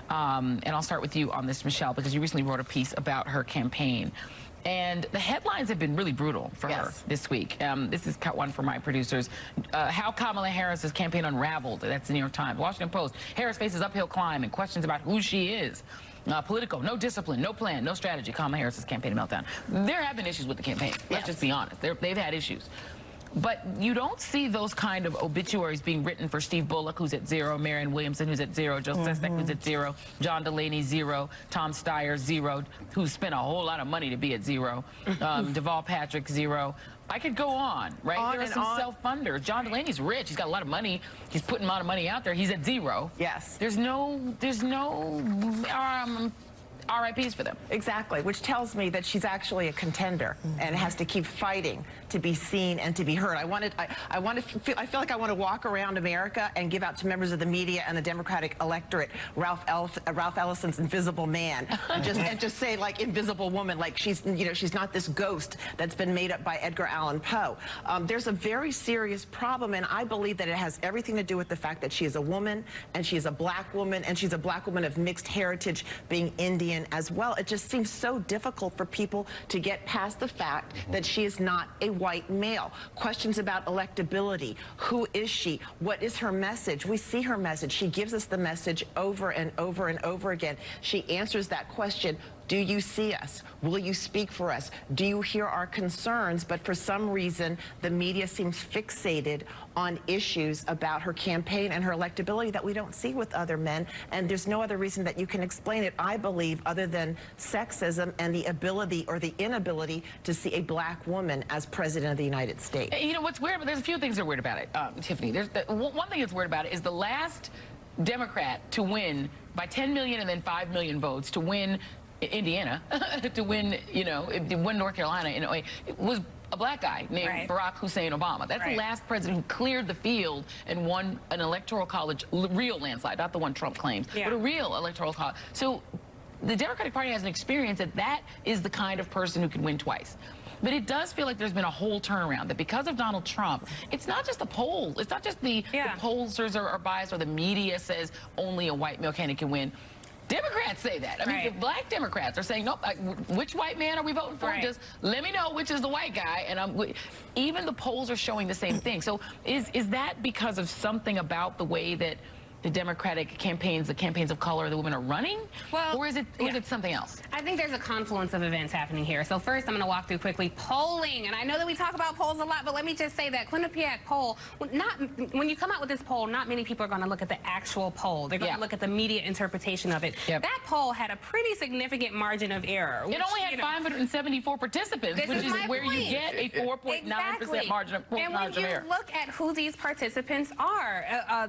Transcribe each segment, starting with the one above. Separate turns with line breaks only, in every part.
And I'll start with you on this, Michelle, because you recently wrote a piece about her campaign. And the headlines have been really brutal for her this week. This is cut one for my producers. How Kamala Harris's campaign unraveled. That's the New York Times. Washington Post. Harris faces uphill climb and questions about who she is. Political, no discipline, no plan, no strategy. Kamala Harris's campaign meltdown. There have been issues with the campaign. Let's just be honest. They've had issues. But you don't see those kind of obituaries being written for Steve Bullock, who's at 0, Marianne Williamson, who's at 0, Joe Sestak, who's at 0, John Delaney, 0, Tom Steyer, 0, who spent a whole lot of money to be at 0, Deval Patrick, 0. I could go on, right? There are some self-funders. John Delaney's rich. He's got a lot of money. He's putting a lot of money out there. He's at 0.
Yes.
There's no RIPs for them.
Exactly, which tells me that she's actually a contender and has to keep fighting to be seen and to be heard. I feel like I want to walk around America and give out to members of the media and the Democratic electorate Ralph Ellison's Invisible Man, and just say, like, Invisible Woman, like she's not this ghost that's been made up by Edgar Allan Poe. There's a very serious problem, and I believe that it has everything to do with the fact that she is a woman, and she is a black woman, and she's a black woman of mixed heritage, being Indian as well. It just seems so difficult for people to get past the fact that she is not a white male. Questions about electability. Who is she? What is her message? We see her message. She gives us the message over and over and over again. She answers that question. Do you see us? Will you speak for us? Do you hear our concerns? But for some reason, the media seems fixated on issues about her campaign and her electability that we don't see with other men. And there's no other reason that you can explain it, I believe, other than sexism and the ability or the inability to see a black woman as president of the United States.
You know what's weird? There's a few things that are weird about it, Tiffany. One thing that's weird about it is the last Democrat to win by 10 million and then 5 million votes to win Indiana, to win, win North Carolina in a way, it was a black guy named Barack Hussein Obama. That's the last president who cleared the field and won an electoral college, real landslide, not the one Trump claims, but a real electoral college. So the Democratic Party has an experience that is the kind of person who can win twice. But it does feel like there's been a whole turnaround, that because of Donald Trump, it's not just the polls, it's not just the pollsters are biased or the media says only a white male candidate can win. Democrats say that. I mean, the black Democrats are saying, nope, which white man are we voting for? Just let me know which is the white guy. And even the polls are showing the same thing. So is that because of something about the way that the Democratic campaigns, the campaigns of color, the women are running? Well, or is it something else?
I think there's a confluence of events happening here. So first, I'm going to walk through quickly polling. And I know that we talk about polls a lot, but let me just say that Quinnipiac poll, when you come out with this poll, not many people are going to look at the actual poll. They're going to look at the media interpretation of it. That poll had a pretty significant margin of error.
It only had 574 participants, which is where you get a 4.9% margin of error.
And when you look at who these participants are,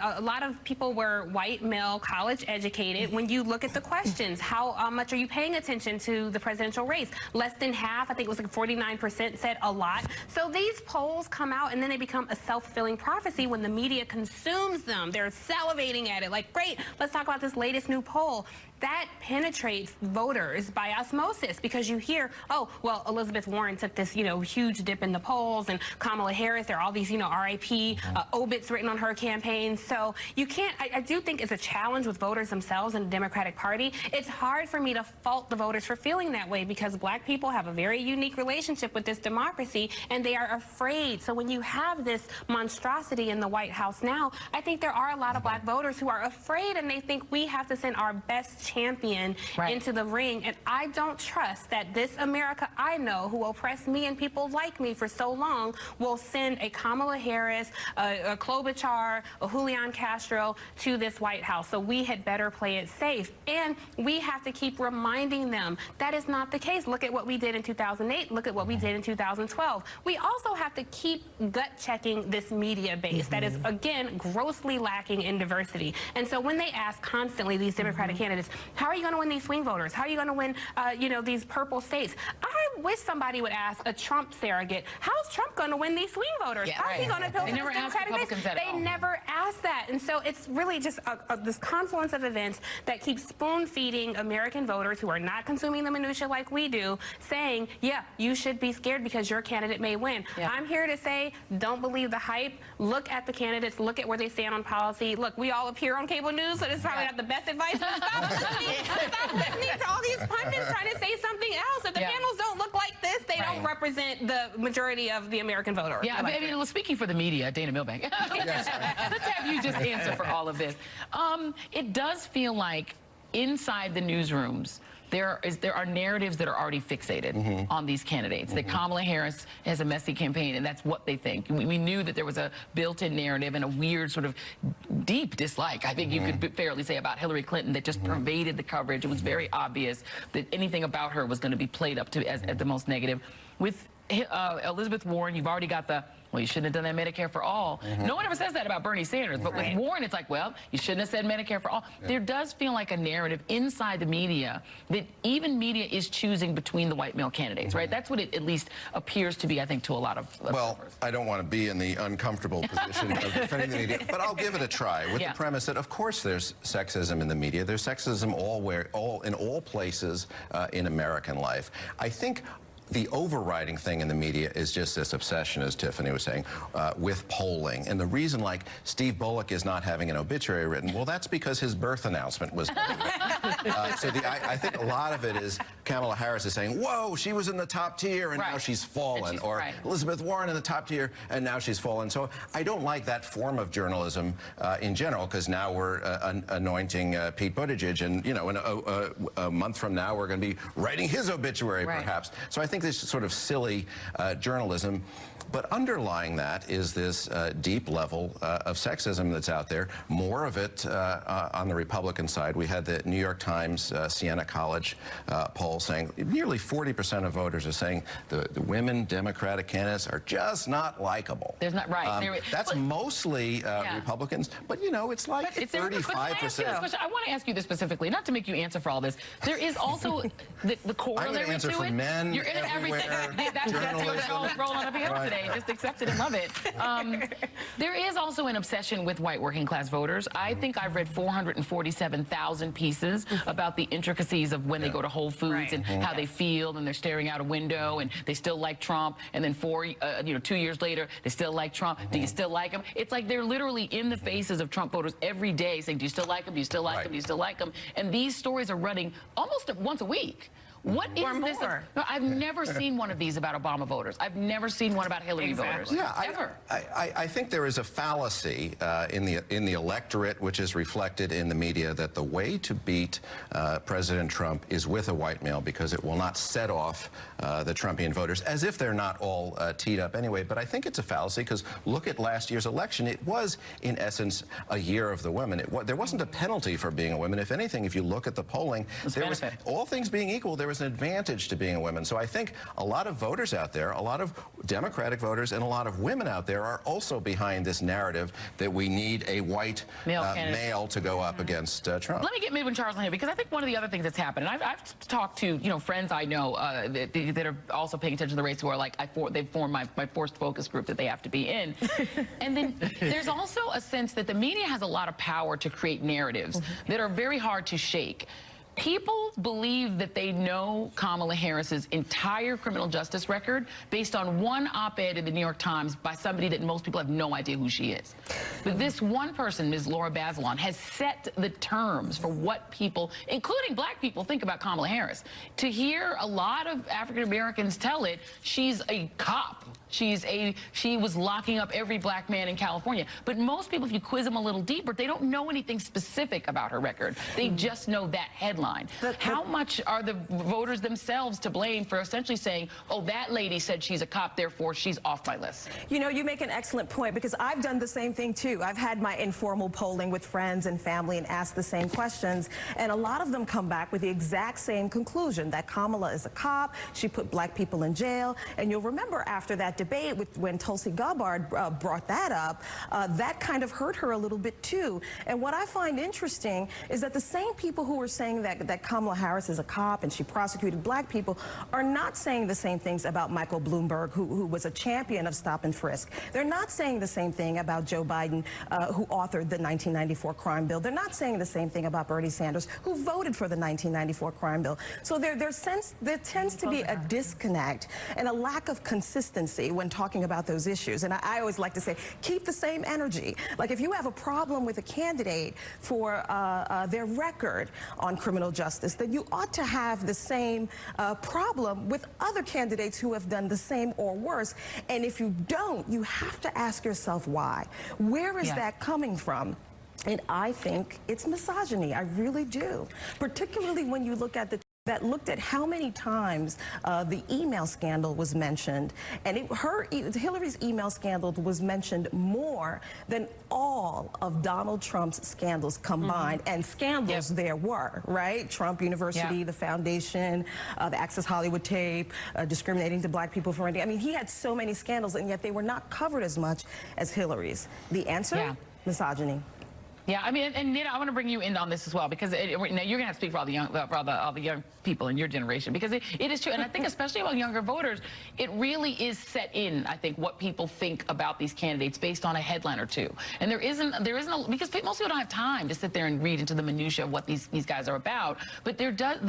a lot of people were white, male, college educated. When you look at the questions, how much are you paying attention to the presidential race? Less than half, I think it was like 49%, said a lot. So these polls come out and then they become a self-fulfilling prophecy when the media consumes them. They're salivating at it like, great, let's talk about this latest new poll. That penetrates voters by osmosis because you hear, oh, well, Elizabeth Warren took this, huge dip in the polls, and Kamala Harris, there are all these, RIP obits written on her campaign. So you can't, I do think it's a challenge with voters themselves in the Democratic Party. It's hard for me to fault the voters for feeling that way because black people have a very unique relationship with this democracy and they are afraid. So when you have this monstrosity in the White House now, I think there are a lot of black voters who are afraid and they think we have to send our best champion into the ring. And I don't trust that this America I know, who oppressed me and people like me for so long, will send a Kamala Harris, a Klobuchar, a Julian Castro to this White House. So we had better play it safe. And we have to keep reminding them that is not the case. Look at what we did in 2008. Look at what we did in 2012. We also have to keep gut checking this media base that is, again, grossly lacking in diversity. And so when they ask constantly, these Democratic candidates, how are you going to win these swing voters? How are you going to win, these purple states? I wish somebody would ask a Trump surrogate, how's Trump going to win these swing voters?
Yeah,
How's he going to appeal to the
never ask
Democratic base?
Republicans that at all.
They never ask that. And so it's really just this confluence of events that keeps spoon-feeding American voters who are not consuming the minutia like we do, saying, yeah, you should be scared because your candidate may win.
Yeah.
I'm here to say, don't believe the hype. Look at the candidates. Look at where they stand on policy. Look, we all appear on cable news, so this is probably not the best advice. Stop listening to all these pundits trying to say something else. If the panels don't look like this, they don't represent the majority of the American voter.
Yeah, I mean, speaking for the media, Dana Milbank, let's have you just answer for all of this. It does feel like inside the newsrooms, there are narratives that are already fixated on these candidates. That Kamala Harris has a messy campaign, and that's what they think. We knew that there was a built-in narrative and a weird sort of deep dislike, I think you could fairly say, about Hillary Clinton that just pervaded the coverage. It was very obvious that anything about her was going to be played up to as the most negative. With Elizabeth Warren, you've already got the, well, you shouldn't have done that Medicare for all. No one ever says that about Bernie Sanders, but with Warren, it's like, well, you shouldn't have said Medicare for all. There does feel like a narrative inside the media that even media is choosing between the white male candidates, right? That's what it at least appears to be, I think, to a lot of
well,
observers.
I don't want to be in the uncomfortable position of defending the media, but I'll give it a try with the premise that, of course, there's sexism in the media. There's sexism in all places in American life. I think the overriding thing in the media is just this obsession, as Tiffany was saying, with polling. And the reason, like, Steve Bullock is not having an obituary written, well, that's because his birth announcement was I think a lot of it is Kamala Harris is saying, whoa, she was in the top tier and now she's fallen. Or Elizabeth Warren in the top tier and now she's fallen. So I don't like that form of journalism in general, because now we're anointing Pete Buttigieg, and, you know, in a month from now we're going to be writing his obituary, perhaps. So I think this sort of silly journalism. But underlying that is this deep level of sexism that's out there. More of it on the Republican side. We had the New York Times Siena College poll saying nearly 40% of voters are saying the women Democratic candidates are just not likable.
There's not
that's mostly Republicans, but you know, it's like 35%.
I want to ask you this specifically, not to make you answer for all this. There is also the corollary
I'm going to answer for men.
You're in everything. That's your rolling up here today. Just accept it and love it. There is also an obsession with white working class voters. I think I've read 447,000 pieces about the intricacies of when they go to Whole Foods and how they feel, and they're staring out a window and they still like Trump, and then 2 years later they still like Trump. Do you still like him? It's like they're literally in the faces of Trump voters every day saying, do you still like him? Do you still like him? Do you still like him? And these stories are running almost once a week. What is this? No, I've never seen one of these about Obama voters. I've never seen one about Hillary voters.
Yeah,
ever.
I think there is a fallacy in the electorate, which is reflected in the media, that the way to beat President Trump is with a white male, because it will not set off the Trumpian voters, as if they're not all teed up anyway. But I think it's a fallacy, because look at last year's election. It was, in essence, a year of the women. There wasn't a penalty for being a woman. If anything, if you look at the polling, there was, all things being equal, there was an advantage to being a woman. So I think a lot of voters out there, a lot of Democratic voters, and a lot of women out there are also behind this narrative that we need a white male to go up against Trump.
Let me get Midwin Charles on here, because I think one of the other things that's happened, and I've talked to friends I know that are also paying attention to the race, who are like, they've formed my forced focus group that they have to be in. And then there's also a sense that the media has a lot of power to create narratives that are very hard to shake. People believe that they know Kamala Harris's entire criminal justice record based on one op-ed in the New York Times by somebody that most people have no idea who she is. But this one person, Ms. Laura Bazelon, has set the terms for what people, including black people, think about Kamala Harris. To hear a lot of African Americans tell it, she's a cop. She was locking up every black man in California. But most people, if you quiz them a little deeper, they don't know anything specific about her record. They just know that headline. How much are the voters themselves to blame for essentially saying, oh, that lady said she's a cop, therefore she's off my list?
You know, you make an excellent point, because I've done the same thing too. I've had my informal polling with friends and family and asked the same questions, and a lot of them come back with the exact same conclusion, that Kamala is a cop, she put black people in jail. And you'll remember after that debate, when Tulsi Gabbard brought that up, that kind of hurt her a little bit too. And what I find interesting is that the same people who were saying that Kamala Harris is a cop and she prosecuted black people are not saying the same things about Michael Bloomberg, who was a champion of stop and frisk. They're not saying the same thing about Joe Biden, who authored the 1994 crime bill. They're not saying the same thing about Bernie Sanders, who voted for the 1994 crime bill. So there tends to be a disconnect and a lack of consistency when talking about those issues. And I always like to say, keep the same energy. Like if you have a problem with a candidate for their record on criminal justice, then you ought to have the same problem with other candidates who have done the same or worse. And if you don't, you have to ask yourself why. Where is that coming from? And I think it's misogyny. I really do. Particularly when you look at that looked at how many times the email scandal was mentioned, and Hillary's email scandal was mentioned more than all of Donald Trump's scandals combined. And scandals there were, right? Trump University, the foundation, the Access Hollywood tape, discriminating to black people for India. I mean, he had so many scandals, and yet they were not covered as much as Hillary's. The answer? Misogyny.
Yeah, I mean, and Nina, I want to bring you in on this as well, because now you're going to have to speak for all the young people in your generation, because it is true, and I think especially among younger voters, it really is set in, I think, what people think about these candidates based on a headline or two, and there isn't because most people don't have time to sit there and read into the minutia of what these guys are about. But there does,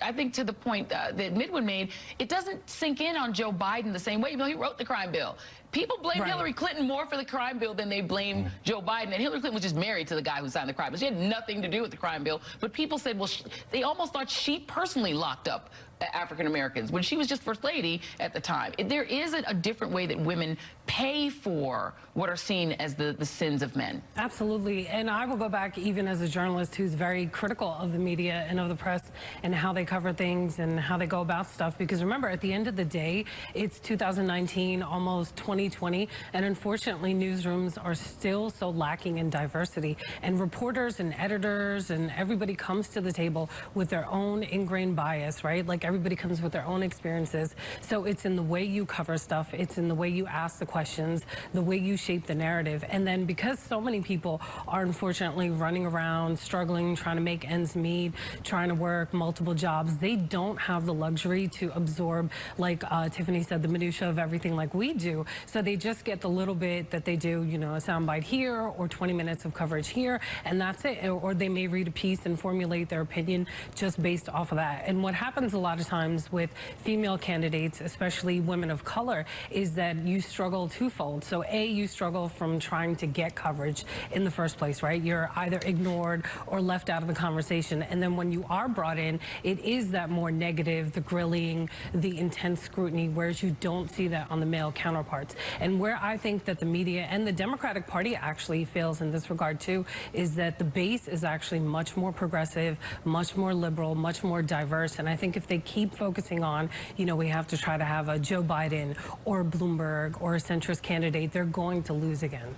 I think, to the point that Midwin made, it doesn't sink in on Joe Biden the same way. You know, he wrote the crime bill. People blame Hillary Clinton more for the crime bill than they blame Joe Biden. And Hillary Clinton was just married to the guy who signed the crime bill. She had nothing to do with the crime bill. But people said, well, they almost thought she personally locked up African Americans when she was just First Lady at the time. There is a different way that women pay for what are seen as the sins of men.
Absolutely. And I will go back even as a journalist who's very critical of the media and of the press and how they cover things and how they go about stuff. Because remember, at the end of the day, it's 2019, almost 2020. And unfortunately, newsrooms are still so lacking in diversity. And reporters and editors and everybody comes to the table with their own ingrained bias, right? Like everybody comes with their own experiences. So it's in the way you cover stuff. It's in the way you ask the questions, the way you shape the narrative. And then because so many people are unfortunately running around, struggling, trying to make ends meet, trying to work multiple jobs, they don't have the luxury to absorb, like Tiffany said, the minutia of everything like we do. So they just get the little bit that they do, you know, a soundbite here or 20 minutes of coverage here, and that's it. Or they may read a piece and formulate their opinion just based off of that. And what happens a lot of times with female candidates, especially women of color, is that you struggle twofold. So A, you struggle from trying to get coverage in the first place, right? You're either ignored or left out of the conversation. And then when you are brought in, it is that more negative, the grilling, the intense scrutiny, whereas you don't see that on the male counterparts. And where I think that the media and the Democratic Party actually fails in this regard too, is that the base is actually much more progressive, much more liberal, much more diverse. And I think if they keep focusing on, you know, we have to try to have a Joe Biden or Bloomberg or a centrist candidate, they're going to lose again.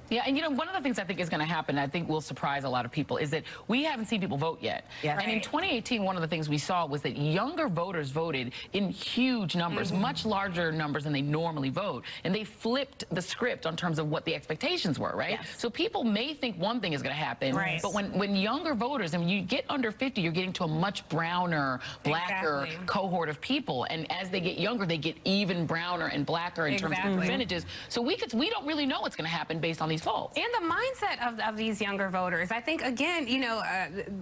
Yeah, and you know, one of the things I think is going to happen, I think will surprise a lot of people, is that we haven't seen people vote yet. Yeah. And in 2018, one of the things we saw was that younger voters voted in huge numbers, much larger numbers than they normally vote. And they flipped the script on terms of what the expectations were, right? Yes. So people may think one thing is going to happen, but when younger voters, and when you get under 50, you're getting to a much browner, blacker cohort of people. And as they get younger, they get even browner and blacker in terms of percentages. So we don't really know what's going to happen based on these polls.
And the mindset of these younger voters, I think, again, you know,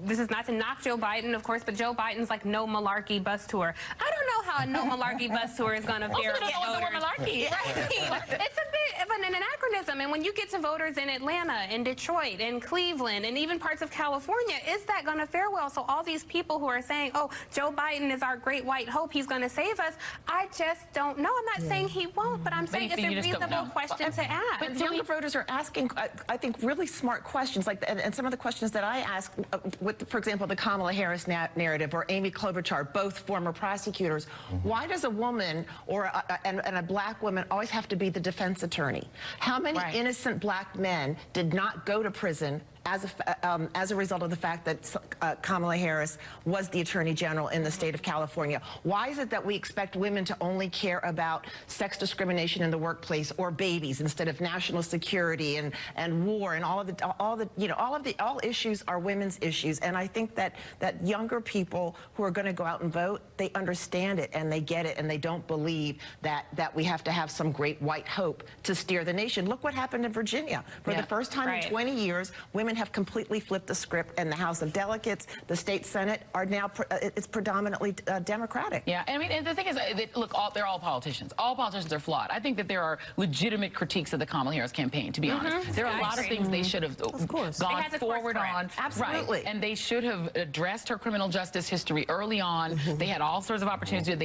this is not to knock Joe Biden, of course, but Joe Biden's like no malarkey bus tour. I don't know how a no malarkey bus tour is going to fare with voters.
Malarkey.
It's a bit of an anachronism. And when you get to voters in Atlanta, in Detroit, in Cleveland, and even parts of California, is that going to fare well? So all these people who are saying, oh, Joe Biden is our great white hope, he's going to save us, I just don't know. I'm not saying he won't, but I'm saying it's a reasonable question to ask.
But younger voters are asking, I think, really smart questions, like, and some of the questions that I ask, with, for example, the Kamala Harris narrative or Amy Klobuchar, both former prosecutors. Why does a woman or and a black woman always have to be the defense attorney? How many innocent black men did not go to prison as a result of the fact that Kamala Harris was the Attorney General in the state of California. Why is it that we expect women to only care about sex discrimination in the workplace or babies instead of national security and war and all issues are women's issues? And I think that younger people who are going to go out and vote, they understand it and they get it, and they don't believe that we have to have some great white hope to steer the nation. Look what happened in Virginia. For the first time in 20 years, women have completely flipped the script, and the House of Delegates, the state Senate are now it's predominantly Democratic.
Yeah, I mean, and the thing is, look, they're all politicians. All politicians are flawed. I think that there are legitimate critiques of the Kamala Harris campaign, to be honest. There are a lot of things they should have gone forward on.
Absolutely.
Right. And they should have addressed her criminal justice history early on. They had all sorts of opportunities.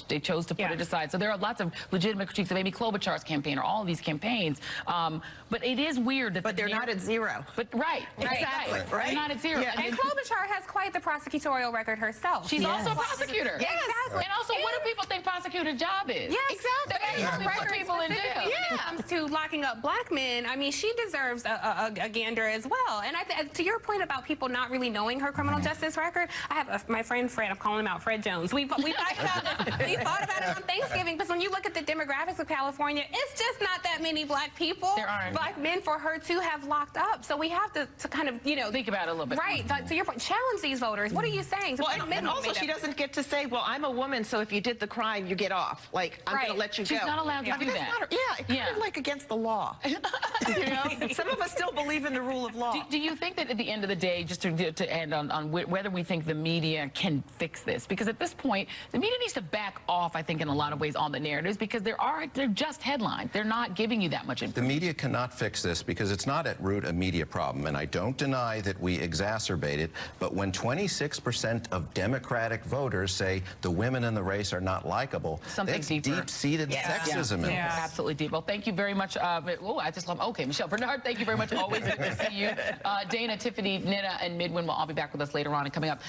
They chose to put it aside. So there are lots of legitimate critiques of Amy Klobuchar's campaign or all of these campaigns. But it is weird that
they're not at zero.
But exactly. Right. They're not at zero.
Yeah. And Klobuchar has quite the prosecutorial record herself.
She's also a prosecutor.
Yes. Exactly.
And also, what do people think prosecutor's job is?
Yes.
Exactly. They put people in jail.
When it comes to locking up black men, I mean, she deserves a gander as well. And to your point about people not really knowing her criminal justice record, I have my friend Fred, I'm calling him out, Fred Jones. We thought about it on Thanksgiving, because when you look at the demographics of California, it's just not that many black people, black men, for her to have locked up. So we have to kind of, think about it a little bit. Right. To your point, challenge these voters. What are you saying?
Well, and also she doesn't get to say, well, I'm a woman, so if you did the crime, you get off. Like, I'm going to let you go.
She's not allowed to do that.
It's kind of like against the law. Some of us still believe in the rule of law.
Do you think that at the end of the day, just to end on whether we think the media can fix this? Because at this point, the media needs to back off, I think, in a lot of ways on the narratives, because they're just headlines. They're not giving you that much information.
The media cannot fix this because it's not at root a media problem, and I don't deny that we exacerbate it, but when 26% of Democratic voters say the women in the race are not likable, that's deep-seated sexism in this.
Absolutely deep. Well, thank you very much. Okay, Michelle Bernard, thank you very much. Always good to see you. Dana, Tiffany, Nina, and Midwin will all be back with us later on and coming up.